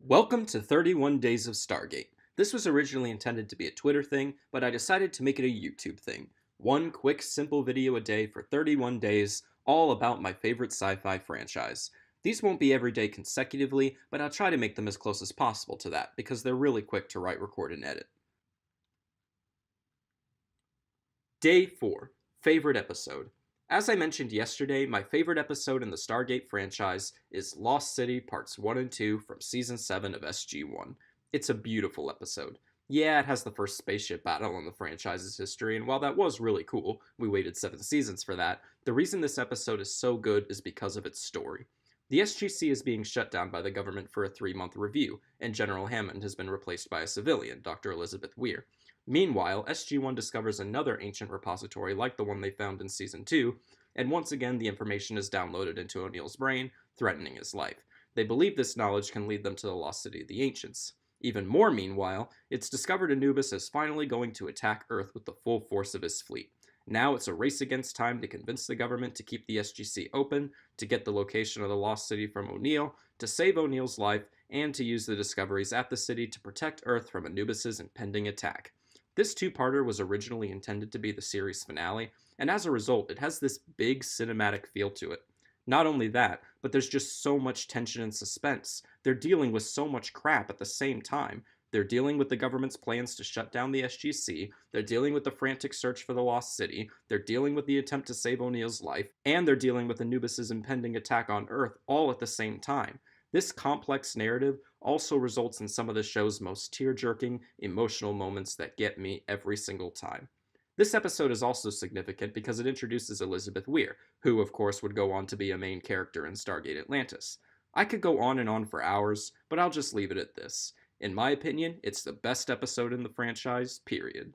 Welcome to 31 Days of Stargate. This was originally intended to be a Twitter thing, but I decided to make it a YouTube thing. One quick, simple video a day for 31 days, all about my favorite sci-fi franchise. These won't be every day consecutively, but I'll try to make them as close as possible to that, because they're really quick to write, record, and edit. Day 4. Favorite episode. As I mentioned yesterday, my favorite episode in the Stargate franchise is Lost City Parts 1 and 2 from Season 7 of SG-1. It's a beautiful episode. Yeah, it has the first spaceship battle in the franchise's history, and while that was really cool, we waited 7 seasons for that, the reason this episode is so good is because of its story. The SGC is being shut down by the government for a 3-month review, and General Hammond has been replaced by a civilian, Dr. Elizabeth Weir. Meanwhile, SG-1 discovers another ancient repository like the one they found in Season 2, and once again the information is downloaded into O'Neill's brain, threatening his life. They believe this knowledge can lead them to the lost city of the Ancients. Even more meanwhile, it's discovered Anubis is finally going to attack Earth with the full force of his fleet. Now it's a race against time to convince the government to keep the SGC open, to get the location of the lost city from O'Neill, to save O'Neill's life, and to use the discoveries at the city to protect Earth from Anubis's impending attack. This two-parter was originally intended to be the series finale, and as a result, it has this big cinematic feel to it. Not only that, but there's just so much tension and suspense. They're dealing with so much crap at the same time. They're dealing with the government's plans to shut down the SGC, they're dealing with the frantic search for the lost city, they're dealing with the attempt to save O'Neill's life, and they're dealing with Anubis's impending attack on Earth all at the same time. This complex narrative also results in some of the show's most tear-jerking, emotional moments that get me every single time. This episode is also significant because it introduces Elizabeth Weir, who of course would go on to be a main character in Stargate Atlantis. I could go on and on for hours, but I'll just leave it at this. In my opinion, it's the best episode in the franchise, period.